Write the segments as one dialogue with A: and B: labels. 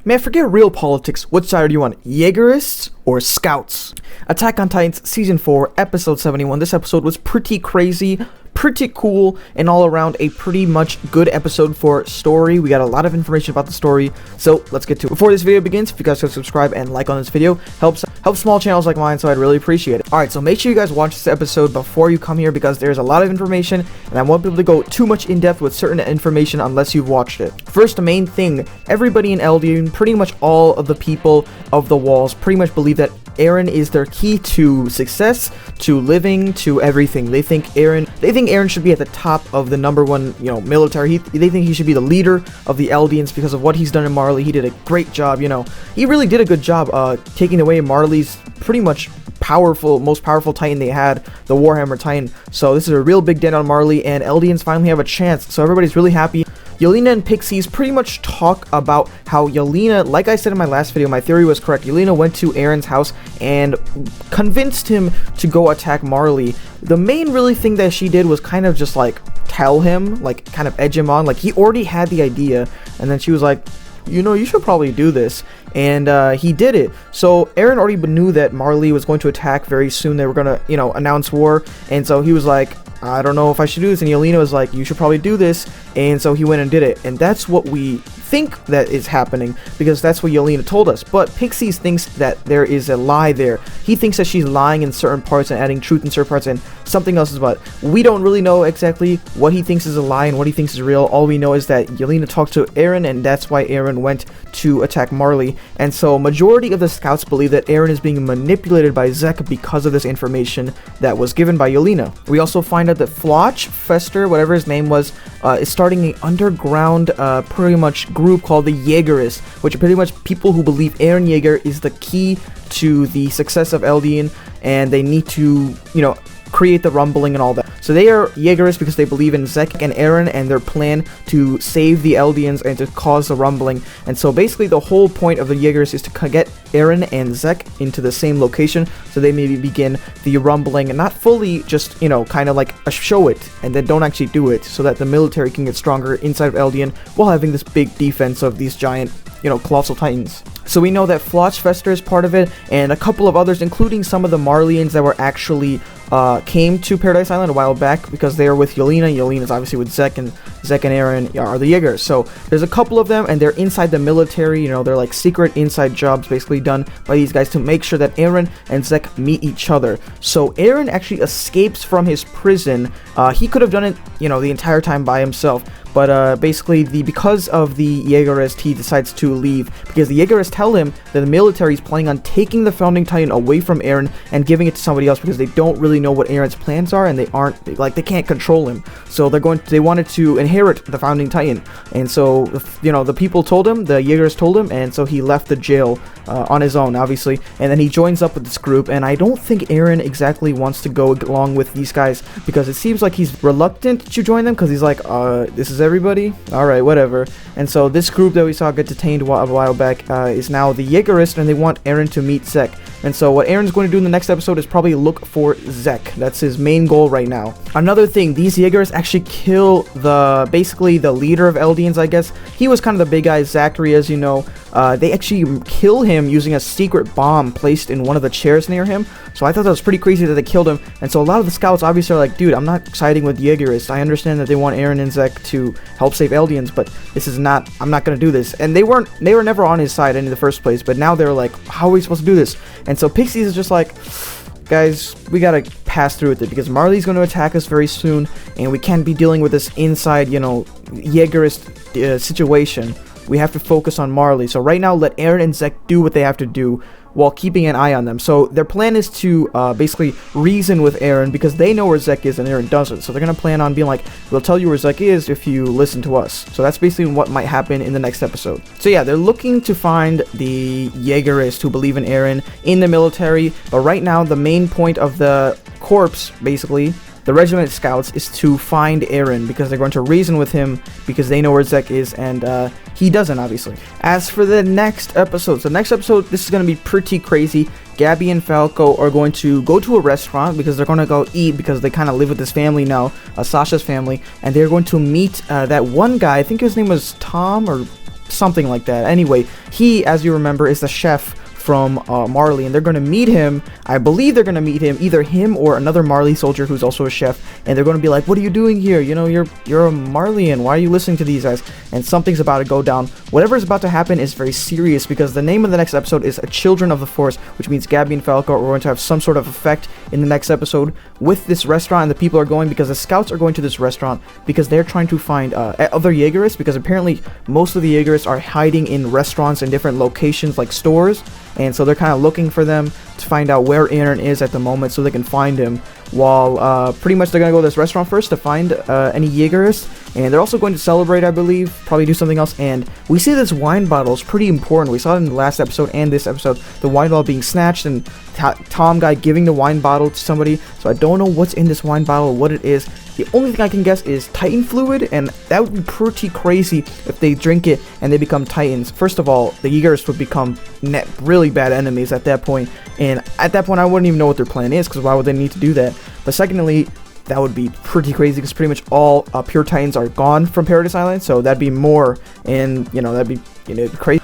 A: Man, forget real politics. Which side do you want? Jaegerists or Scouts? Attack on Titans Season 4, Episode 71. This episode was pretty crazy, pretty cool, and all around a pretty much good episode for story. We got a lot of information about the story, so let's get to it. Before this video begins, if you guys could subscribe and like on this video, helps small channels like mine, so I'd really appreciate it. Alright, so make sure you guys watch this episode before you come here because there's a lot of information, and I won't be able to go too much in depth with certain information unless you've watched it. First, the main thing, everybody in Eldian, pretty much all of the people of the walls, pretty much believe that Eren is their key to success, to living, to everything. They think Eren should be at the top of the #1, military. They think he should be the leader of the Eldians because of what he's done in Marley. He did a great job, He really did a good job taking away Marley's pretty much most powerful Titan they had, the Warhammer Titan. So this is a real big dent on Marley, and Eldians finally have a chance. So everybody's really happy. Yelena and Pixies pretty much talk about how Yelena, like I said in my last video, my theory was correct. Yelena went to Eren's house and convinced him to go attack Marley. The main really thing that she did was kind of just like tell him, like kind of edge him on, like he already had the idea, and then she was like, you should probably do this, and he did it. So Eren already knew that Marley was going to attack very soon. They were gonna, announce war, and so he was like, I don't know if I should do this, and Yelena was like, you should probably do this, and so he went and did it, and that's what we think that is happening, because that's what Yelena told us. But Pixies thinks that there is a lie there. He thinks that she's lying in certain parts and adding truth in certain parts, and something else is about. We don't really know exactly what he thinks is a lie and what he thinks is real. All we know is that Yelena talked to Eren, and that's why Eren went to attack Marley. And so majority of the scouts believe that Eren is being manipulated by Zek because of this information that was given by Yelena. We also find out that Floch Fester, whatever his name was, is starting an underground pretty much group called the Jaegarist, which are pretty much people who believe Eren Jaeger is the key to the success of Eldian, and they need to, create the rumbling and all that. So they are Jaegerists because they believe in Zek and Eren and their plan to save the Eldians and to cause the rumbling. And so basically the whole point of the Jaegerists is to get Eren and Zek into the same location so they maybe begin the rumbling and not fully just, kind of like show it and then don't actually do it, so that the military can get stronger inside of Eldian while having this big defense of these giant, colossal titans. So we know that Floch Fester is part of it, and a couple of others, including some of the Marleyans that were actually came to Paradise Island a while back because they are with Yelena. Yelena's obviously with Zek, and Eren are the Jaegers. So there's a couple of them, and they're inside the military. They're like secret inside jobs basically done by these guys to make sure that Eren and Zek meet each other. So Eren actually escapes from his prison. He could have done it, the entire time by himself. But basically, because of the Jaegerist, he decides to leave because the Jaegerists tell him that the military is planning on taking the Founding Titan away from Eren and giving it to somebody else because they don't really know what Eren's plans are, and they can't control him. So they wanted to inherit the Founding Titan, and so the people told him, the Jaegerists told him, and so he left the jail on his own, obviously, and then he joins up with this group. And I don't think Eren exactly wants to go along with these guys because it seems like he's reluctant to join them because he's like, this is everybody? Alright, whatever. And so this group that we saw get detained a while back is now the Jaegerist, and they want Eren to meet Zek. And so what Eren's going to do in the next episode is probably look for Zek. That's his main goal right now. Another thing, these Jaegerists actually kill basically the leader of Eldians, I guess. He was kind of the big guy, Zachary, as you know. They actually kill him using a secret bomb placed in one of the chairs near him. So I thought that was pretty crazy that they killed him. And so a lot of the scouts obviously are like, dude, I'm not siding with Jaegerists. I understand that they want Eren and Zek to help save Eldians, but I'm not going to do this. And they were never on his side in the first place, but now they're like, how are we supposed to do this? And so Pixies is just like, guys, we gotta pass through with it because Marley's going to attack us very soon, and we can't be dealing with this inside, Jaegerist situation. We have to focus on Marley. So right now, let Eren and Zek do what they have to do while keeping an eye on them. So their plan is to basically reason with Eren because they know where Zek is and Eren doesn't. So they're going to plan on being like, we'll tell you where Zek is if you listen to us. So that's basically what might happen in the next episode. So yeah, they're looking to find the Jaegerists who believe in Eren in the military. But right now, the main point of the corps, basically, the regiment scouts, is to find Eren because they're going to reason with him because they know where Zek is, and he doesn't, obviously. As for the next episode, this is going to be pretty crazy. Gabi and Falco are going to go to a restaurant because they're going to go eat because they kind of live with this family now, Sasha's family, and they're going to meet that one guy. I think his name was Tom or something like that. Anyway, he, as you remember, is the chef from Marley, and they're going to meet him. I believe they're going to meet him, either him or another Marley soldier who's also a chef, and they're going to be like, what are you doing here? You know, you're a Marleyan. Why are you listening to these guys? And something's about to go down. Whatever is about to happen is very serious, because the name of the next episode is Children of the Forest, which means Gabi and Falco are going to have some sort of effect in the next episode with this restaurant, and the people are going because the scouts are going to this restaurant because they're trying to find other Jaegerists, because apparently most of the Jaegerists are hiding in restaurants and different locations like stores. And so they're kind of looking for them to find out where Eren is at the moment so they can find him. While pretty much they're going to go to this restaurant first to find any Jaegerists. And they're also going to celebrate, I believe, probably do something else. And we see this wine bottle is pretty important. We saw it in the last episode and this episode. The wine bottle being snatched and Tom guy giving the wine bottle to somebody. So I don't know what's in this wine bottle or what it is. The only thing I can guess is Titan fluid, and that would be pretty crazy if they drink it and they become Titans. First of all, the Jaegerists would become really bad enemies at that point, and at that point I wouldn't even know what their plan is, because why would they need to do that? But secondly, that would be pretty crazy, because pretty much all pure Titans are gone from Paradise Island, so that'd be more, and that'd be crazy.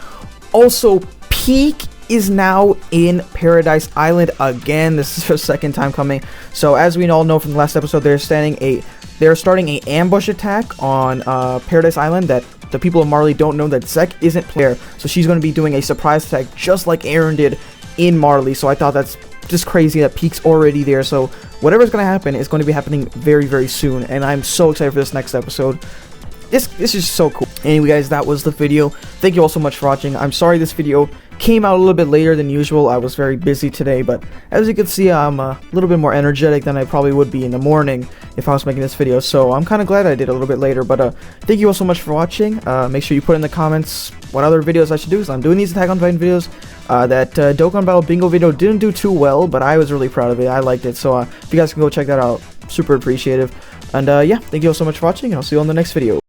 A: Also, Peak is now in Paradise Island again. This is their second time coming. So as we all know from the last episode, they're starting a ambush attack on Paradise Island that the people of Marley don't know that Zek isn't there. So she's going to be doing a surprise attack just like Eren did in Marley. So I thought that's just crazy that Peak's already there. So whatever's going to happen is going to be happening very, very soon. And I'm so excited for this next episode. This is so cool. Anyway, guys, that was the video. Thank you all so much for watching. I'm sorry this video came out a little bit later than usual. I was very busy today, but as you can see, I'm a little bit more energetic than I probably would be in the morning if I was making this video. So I'm kind of glad I did a little bit later. But thank you all so much for watching. Make sure you put in the comments what other videos I should do. So I'm doing these Attack on Titan videos. That Dokkan Battle Bingo video didn't do too well, but I was really proud of it. I liked it. So if you guys can go check that out, super appreciative. And yeah, thank you all so much for watching, and I'll see you on the next video.